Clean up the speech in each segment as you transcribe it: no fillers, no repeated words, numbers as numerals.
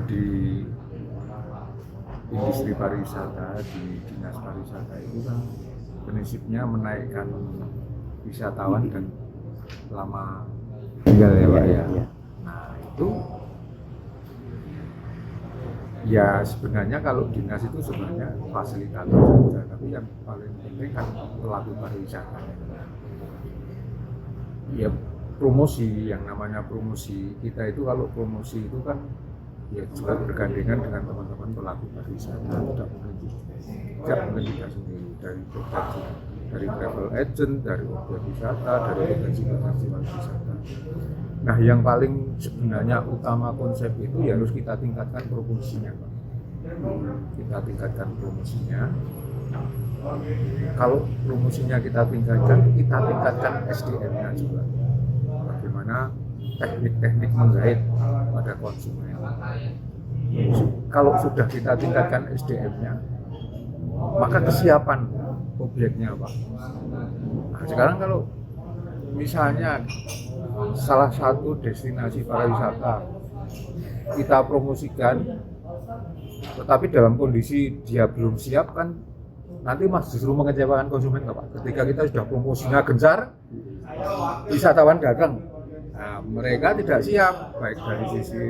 di industri pariwisata, di dinas pariwisata itu kan prinsipnya menaikkan wisatawan dan lama tinggal ya Pak ya. Nah itu ya sebenarnya kalau dinas itu sebenarnya fasilitator saja, tapi yang paling penting kan pelaku pariwisata. Ya promosi, yang namanya promosi kita itu, kalau promosi itu kan ya juga bergandengan dengan teman-teman pelaku pariwisata. Tidak mungkin kita sendiri, dari travel agent, dari objek wisata, dari organisasi pariwisata. Nah yang paling sebenarnya utama konsep itu ya harus kita tingkatkan promosinya Pak. Kita tingkatkan promosinya. Kalau promosinya kita tingkatkan SDM-nya juga. Bagaimana teknik-teknik menggait pada konsumen. Kalau sudah kita tingkatkan SDM-nya, maka kesiapan objeknya Pak. Nah, sekarang kalau misalnya salah satu destinasi pariwisata kita promosikan, tetapi dalam kondisi dia belum siap, kan nanti justru mengecewakan konsumen Pak. Ketika kita sudah promosinya gencar, wisatawan datang, nah, mereka tidak siap, baik dari sisi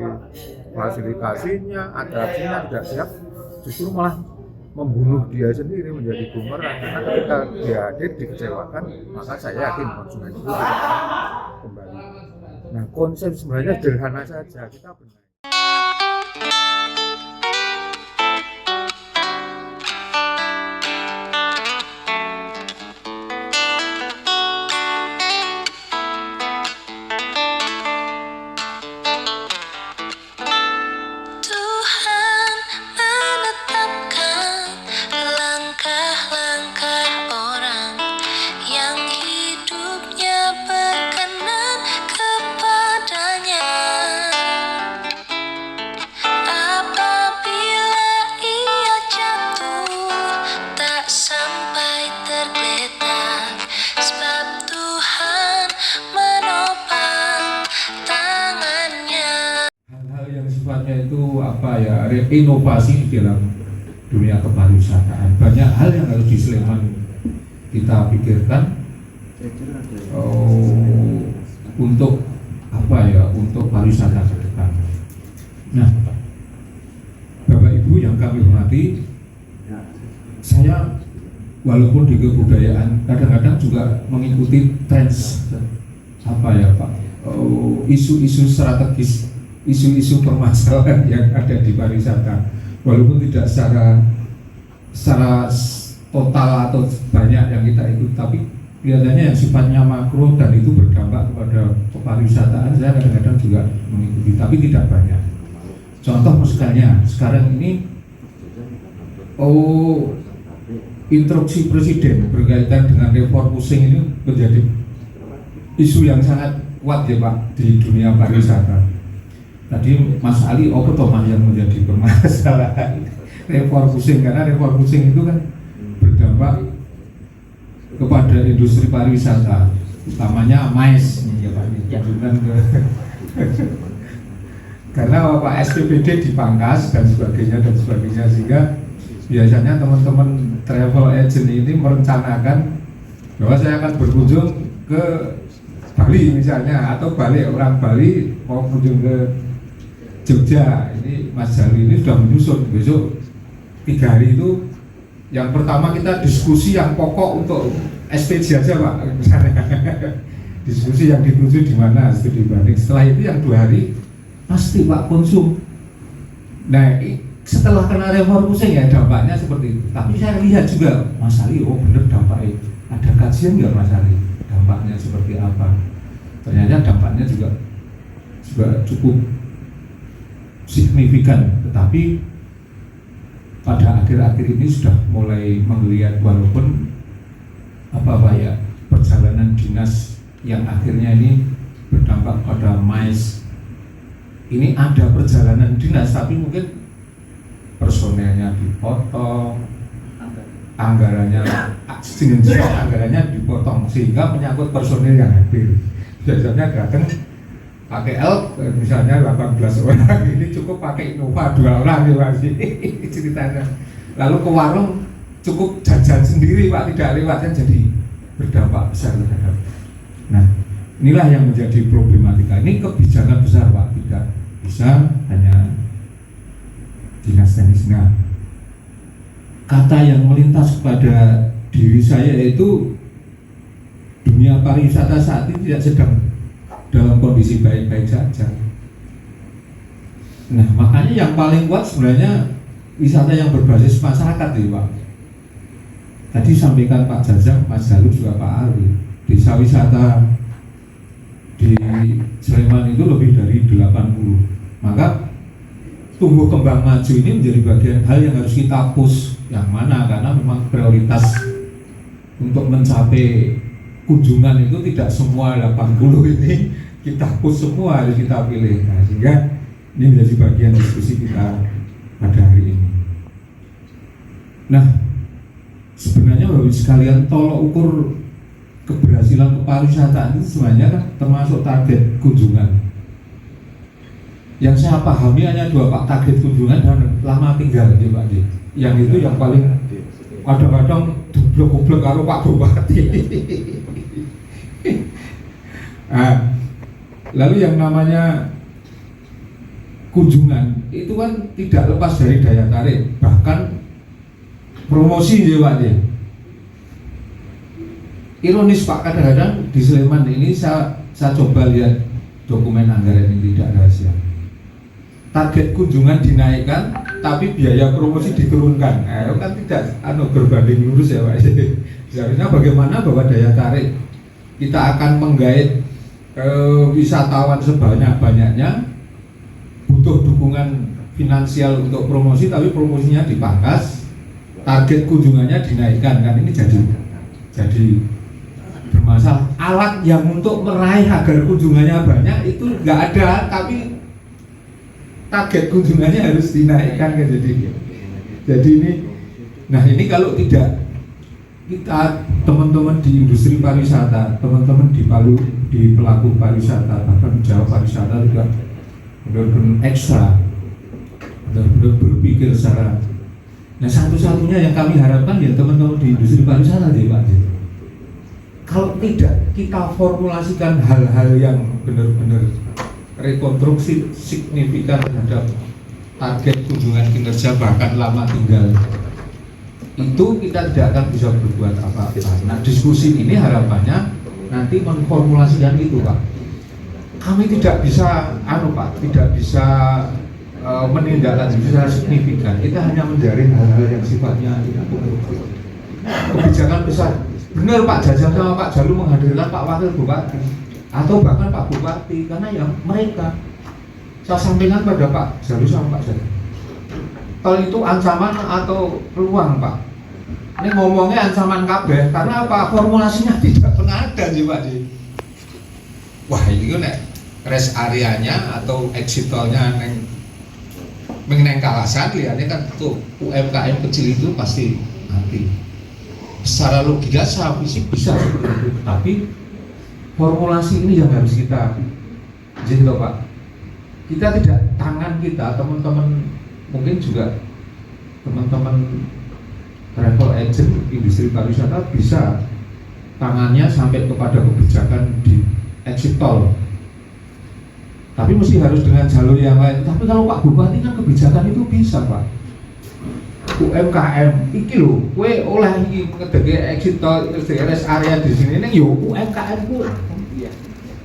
fasilitasinya, atraksinya tidak siap, justru malah membunuh dia sendiri, menjadi bumerang. Karena ketika dia hadir dikecewakan, maka saya yakin konsumen itu tidak akan kembali. Nah konsep sebenarnya sederhana saja, kita benar. Itu apa ya, inovasi di dalam dunia kepariwisataan. Banyak hal yang harus di Sleman kita pikirkan untuk apa ya, untuk pariwisata ke depan. Nah, Bapak Ibu yang kami hormati, saya walaupun di kebudayaan kadang-kadang juga mengikuti tren apa ya Pak, isu-isu strategis, isu-isu permasalahan yang ada di pariwisata, walaupun tidak secara total atau banyak yang kita ikut, tapi kelihatannya yang sifatnya makro dan itu berdampak kepada pariwisataan, saya kadang-kadang juga mengikuti, tapi tidak banyak. Contoh misalnya sekarang ini instruksi presiden berkaitan dengan refocusing ini menjadi isu yang sangat kuat ya Pak di dunia pariwisata. Tadi Mas Ali, Mas yang menjadi permasalahan refocusing, karena refocusing itu kan berdampak kepada industri pariwisata, utamanya MICE ya Pak, karena Pak SPPD dipangkas dan sebagainya, sehingga biasanya teman-teman travel agent ini merencanakan bahwa saya akan berkunjung ke Bali misalnya, atau balik orang Bali mau kunjung ke Jogja. Ini Mas Jali ini sudah menyusun besok 3 hari itu. Yang pertama kita diskusi yang pokok untuk SPJ aja Pak, misalnya diskusi yang dituju di mana, studi banding. Setelah itu yang 2 hari pasti Pak konsum. Nah setelah kena refocusing ya dampaknya seperti itu. Tapi saya lihat juga Mas Ali, bener dampaknya. Ada kajian nggak Mas Ali dampaknya seperti apa? Ternyata dampaknya juga cukup signifikan, tetapi pada akhir-akhir ini sudah mulai melihat, walaupun perjalanan dinas yang akhirnya ini berdampak pada MICE ini, ada perjalanan dinas tapi mungkin personelnya dipotong, anggarannya dipotong, sehingga menyangkut personel yang hadir. Biasanya datang pakai elk misalnya 18 orang, ini cukup pakai Innova 2 orang ya Pak ceritanya. Lalu ke warung cukup jajan sendiri Pak, tidak lewat, kan jadi berdampak besar terhadap. Nah, inilah yang menjadi problematika. Ini kebijakan besar Pak, tidak bisa hanya dinas teknis. Nah, kata yang melintas kepada diri saya yaitu dunia pariwisata saat ini tidak sedang dalam kondisi baik-baik saja. Nah, makanya yang paling kuat sebenarnya wisata yang berbasis masyarakat ya Pak. Tadi sampaikan Pak Jajang, Mas Jalu juga Pak Ali, desa wisata di Sleman itu lebih dari 80. Maka tumbuh kembang maju ini menjadi bagian hal yang harus kita push. Yang mana? Karena memang prioritas untuk mencapai kunjungan itu tidak semua 80 ini kita push semua, harus kita pilih. Nah, sehingga ini menjadi bagian diskusi kita pada hari ini. Nah, sebenarnya Bapak sekalian, tolok ukur keberhasilan pariwisata itu sebenarnya kan termasuk target kunjungan. Yang saya pahami hanya 2 Pak, target kunjungan dan lama tinggal ya Pak. Yang itu yang paling kadang-kadang dublek-dublek karo Pak Bupati. Nah, lalu yang namanya kunjungan itu kan tidak lepas dari daya tarik, bahkan promosi ya Pak ya. Ironis Pak, kadang-kadang di Sleman ini saya coba lihat dokumen anggaran ini tidak rahasia. Target kunjungan dinaikkan, tapi biaya promosi diturunkan. Nah, kan tidak berbanding lurus ya Pak. Seharusnya bagaimana bahwa daya tarik kita akan menggait wisatawan sebanyak-banyaknya, butuh dukungan finansial untuk promosi, tapi promosinya dipangkas, target kunjungannya dinaikkan, kan ini jadi bermasalah. Alat yang untuk meraih agar kunjungannya banyak itu nggak ada, tapi target kunjungannya harus dinaikkan kan. Jadi ini, nah ini kalau tidak kita, teman-teman di industri pariwisata, teman-teman di pelaku pariwisata, bahkan Jawa pariwisata juga benar-benar ekstra, benar-benar berpikir secara. Nah, satu-satunya yang kami harapkan ya teman-teman di industri pariwisata deh Pak. Kalau tidak kita formulasikan hal-hal yang benar-benar rekonstruksi signifikan terhadap target kunjungan kinerja bahkan lama tinggal, itu kita tidak akan bisa berbuat apa-apa. Nah, diskusi ini harapannya nanti memformulasikan itu Pak. Kami tidak bisa tidak bisa menindaklanjuti secara signifikan. Kita hanya menjaring hal-hal yang sifatnya kebijakan besar. Benar Pak Jajang sama Pak Jalu menghadirkan Pak Wakil Bupati atau bahkan Pak Bupati, karena yang mereka saya sampaikan pada Pak Jalu sama Pak Jalu, tol itu ancaman atau peluang Pak. Ini ngomongnya ancaman kabeh, karena apa? Formulasinya tidak pernah ada sih Pak. Wah, ini nek rest areanya atau exit tolnya mengenai Kalasan, lihatnya kan tuh UMKM kecil itu pasti nanti. Secara logika saya sih bisa seperti itu, tapi formulasi ini yang harus kita jadi Pak. Kita tidak, tangan kita, teman-teman mungkin juga teman-teman travel agent industri pariwisata bisa tangannya sampai kepada kebijakan di exit tol, tapi mesti harus dengan jalur yang lain. Tapi kalau Pak Bupati kan kebijakan itu bisa Pak. UMKM iki lho, kowe oleh iki ngedeke exit tol rest area di sini ning yo UMKM ku. Iya.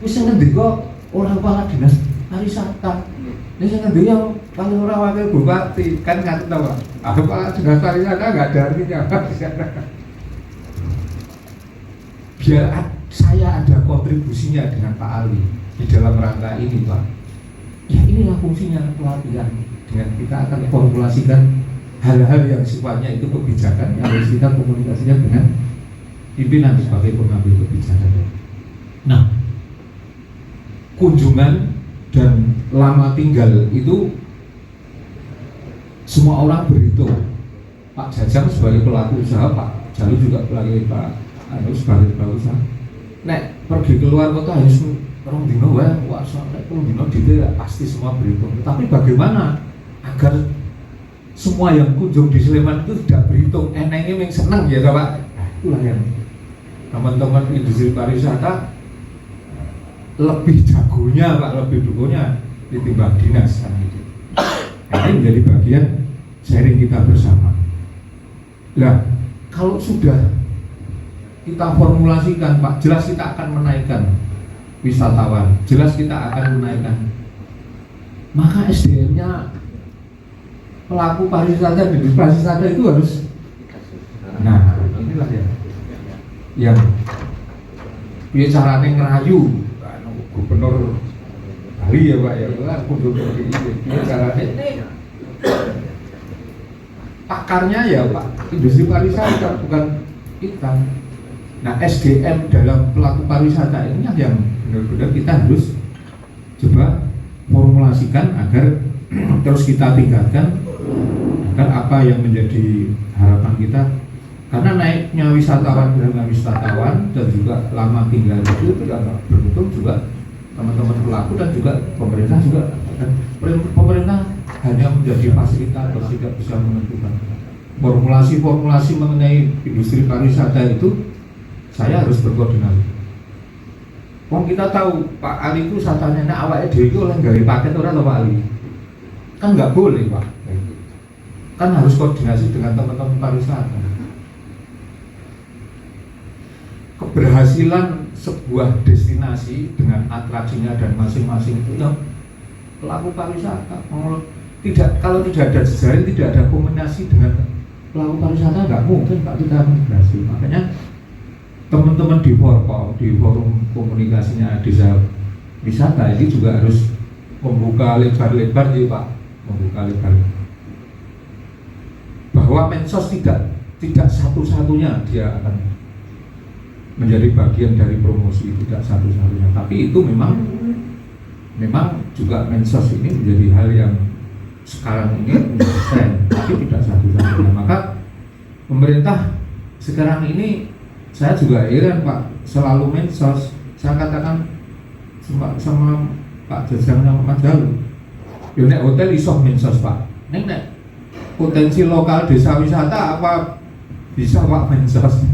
Wis ngendika ora kepala dinas pariwisata. Nek sing ngendika paling ora wakil bupati, kan ngaten ta, Pak. Kepala dinas pariwisata enggak ada artinya. Biar saya ada kontribusinya dengan Pak Ali di dalam rangka ini, Pak. Ya inilah fungsinya pelatihan. Dengan kita akan formulasikan hal-hal yang sifatnya itu kebijakan yang harus kita komunikasikan dengan pimpinan sebagai pengambil kebijakan. Nah, kunjungan dan lama tinggal itu semua orang berhitung. Pak Jajang sebagai pelaku usaha, Pak Jalu juga sebagai sebagai pelaku usaha. Nek pergi keluar kota harus orang dino wah sampai orang dino detail pasti semua berhitung. Tapi bagaimana agar semua yang kunjung di Sleman itu tidak berhitung, enaknya yang senang ya Pak. Nah, itulah yang teman-teman industri pariwisata lebih jagonya Pak, lebih dukunnya ditimbang dinas kan gitu. Nah, ini menjadi bagian sharing kita bersama. Nah, kalau sudah kita formulasikan Pak, jelas kita akan menaikkan wisatawan, jelas kita akan menaikkan, maka SDM-nya pelaku pariwisata di pariwisata itu harus, nah inilah yang bicaranya ngerayu gubernur Bali ya Pak ya, untuk bicaranya pakarnya ya Pak, industri pariwisata bukan kita. Nah SDM dalam pelaku pariwisata ini yang benar-benar kita harus coba formulasikan agar terus kita tingkatkan agar apa yang menjadi harapan kita, karena naiknya wisatawan dan juga lama tinggal itu tidak beruntung juga teman-teman pelaku dan juga pemerintah juga, dan pemerintah hanya menjadi fasilitator, tidak bisa menentukan formulasi mengenai industri pariwisata itu. Saya harus berkoordinasi. Wong kita tahu Pak Ali itu satanya awalnya dia itu oleh nggak paket orang atau Pak Ali, kan nggak boleh Pak. Kan harus koordinasi dengan teman-teman pariwisata. Keberhasilan sebuah destinasi dengan atraksinya dan masing-masing itu yang pelaku pariwisata. Kalau tidak ada jejaring, tidak ada kombinasi dengan pelaku pariwisata, nggak mungkin Pak kita berhasil. Makanya teman-teman di forum komunikasinya desa wisata ini juga harus membuka lebar-lebar ya Pak, membuka lebar bahwa Mensos tidak satu-satunya dia akan menjadi bagian dari promosi, tidak satu-satunya, tapi itu memang juga Mensos ini menjadi hal yang sekarang ini menjadi tapi tidak satu-satunya. Maka pemerintah sekarang ini, saya juga heran Pak, selalu Mensos. Saya katakan sama Pak Jajang sama Mas Jalu, nek hotel iso Mensos Pak, nek potensi lokal desa wisata apa bisa Pak Mensos?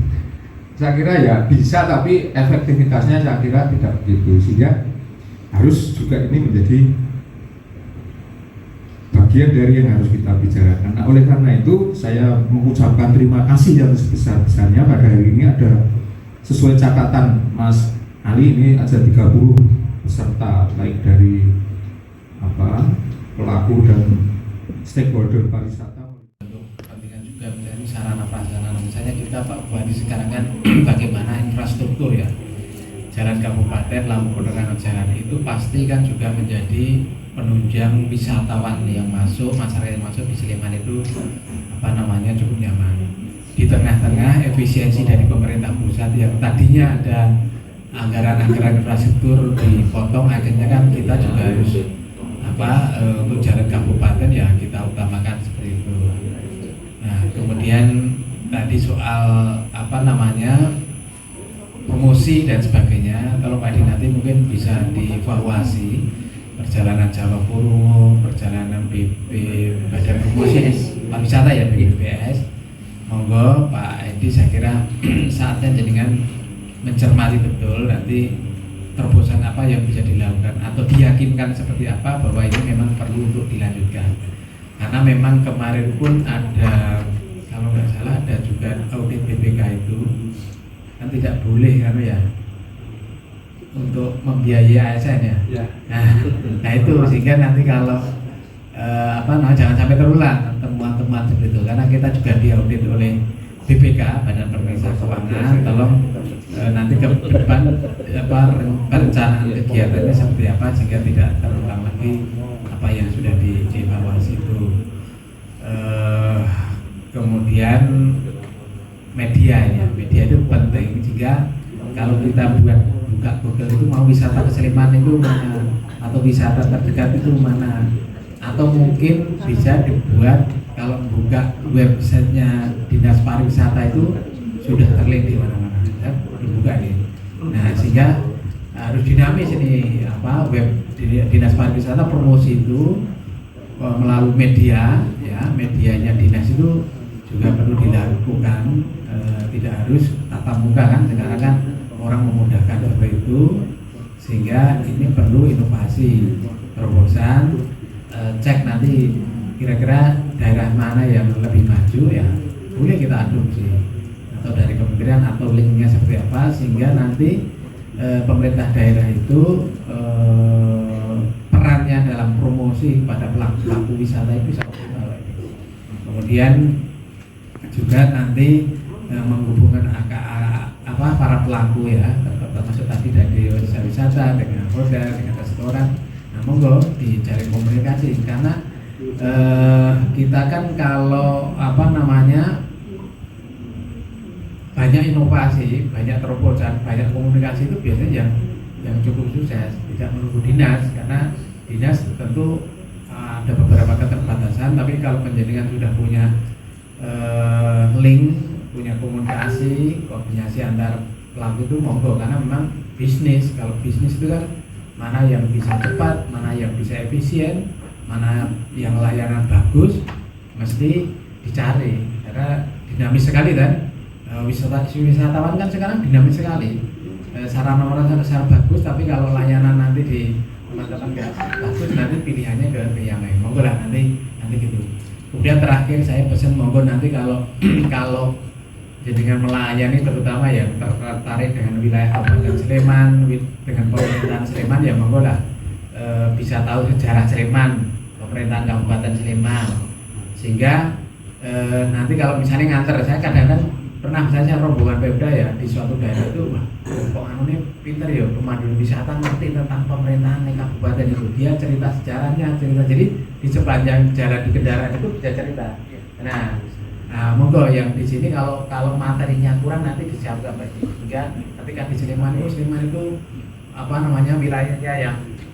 Saya kira ya bisa, tapi efektivitasnya saya kira tidak begitu, sehingga harus juga ini menjadi bagian dari yang harus kita bicarakan. Nah, oleh karena itu saya mengucapkan terima kasih yang sebesar-besarnya pada hari ini. Ada sesuai catatan Mas Ali ini ada 30 peserta, baik dari pelaku dan stakeholder pariwisata. Untuk kepentingan juga menjadi sarana prasarana. Misalnya kita Pak Bupati sekarang kan bagaimana infrastruktur ya, jalan kabupaten, lampu penerangan jalan itu pasti kan juga menjadi penunjang wisatawan yang masuk, masyarakat yang masuk di Sleman itu cukup nyaman. Di tengah-tengah efisiensi dari pemerintah pusat yang tadinya ada anggaran-anggaran infrastruktur dipotong, akhirnya kan kita juga harus untuk jalan kabupaten ya kita utamakan seperti itu. Nah kemudian tadi soal promosi dan sebagainya, kalau Pak Edi nanti mungkin bisa dievaluasi perjalanan Jawa Purwo, perjalanan BP Badan Promosi Pariwisata ya BPPS. Monggo Pak Edi, saya kira saatnya dengan mencermati betul nanti terobosan apa yang bisa dilakukan atau diyakinkan seperti apa bahwa ini memang perlu untuk dilanjutkan. Karena memang kemarin pun ada, kalau nggak salah ada juga audit BPK itu kan tidak boleh kan ya untuk membiayai ASN ya. Nah itu sehingga nanti kalau jangan sampai terulang temuan-temuan seperti itu, karena kita juga diaudit oleh BPK Badan Pemeriksa Keuangan. Tolong nanti ke depan perencanaan kegiatannya seperti apa sehingga tidak terulang lagi apa yang sudah dievaluasi itu. Kemudian media itu penting, jika kalau kita buka Google itu mau wisata ke Sleman itu mana, atau wisata terdekat itu mana, atau mungkin bisa dibuat kalau buka websitenya Dinas Pariwisata itu sudah terlink di mana-mana, kan dibuka nih. Nah sehingga harus dinamis ini web dinas pariwisata promosi itu melalui media ya, medianya dinas itu juga perlu dilakukan, tidak harus tatap muka kan, sekarang kan orang memudahkan seperti itu, sehingga ini perlu inovasi terobosan. Cek nanti kira-kira daerah mana yang lebih maju ya boleh kita adopsi, atau dari kementerian atau linknya seperti apa, sehingga nanti pemerintah daerah itu perannya dalam promosi pada pelaku wisata itu bisa optimal. Kemudian juga nanti menghubungkan para pelaku ya, termasuk tadi dari desa wisata dengan hotel, dengan restoran. Nah, monggo dicari komunikasi, karena kita kan kalau banyak inovasi, banyak terobosan, banyak komunikasi itu biasanya yang cukup sukses, tidak menunggu dinas, karena dinas tentu ada beberapa keterbatasan, tapi kalau penjaringan sudah punya link, punya komunikasi, koordinasi antar pelaku itu monggo, karena memang bisnis, kalau bisnis itu kan mana yang bisa cepat, mana yang bisa efisien, mana yang layanan bagus, mesti dicari, karena dinamis sekali kan. Wisatawan kan sekarang dinamis sekali, sarana bagus, tapi kalau layanan nanti di teman-teman nggak bagus, nanti pilihannya ke yang lain. Monggo lah nanti gitu. Kemudian terakhir saya pesan monggo nanti kalau dengan melayani, terutama yang tertarik dengan wilayah Kabupaten Sleman, dengan pemerintahan Sleman, ya monggo lah bisa tahu sejarah Sleman, pemerintahan Kabupaten Sleman, sehingga nanti kalau misalnya nganter, saya kadang-kadang pernah saya rombongan Pemda ya di suatu daerah itu, wah kok ini pinter ya, pemandu wisata ngerti tentang pemerintahan di kabupaten itu, dia cerita sejarahnya, jadi di sepanjang jalan di kendaraan itu bisa cerita. Nah monggo yang di sini kalau materinya kurang nanti disiapkan lagi, sehingga ketika di Sleman itu wilayahnya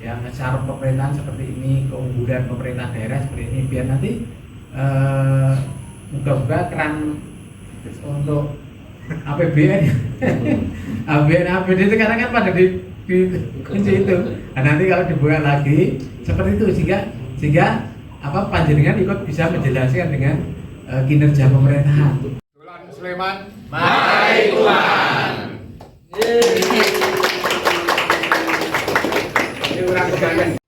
yang syarat pemerintahan seperti ini, keunggulan pemerintah daerah seperti ini, biar nanti moga-moga keran untuk APBN APBD sekarang kan pada di kunci itu. Nah, nanti kalau dibuka lagi seperti itu, sehingga panjenengan ikut bisa menjelaskan dengan kinerja pemerintahan. Sleman, mari Tuhan. Ini orang kebanyakan.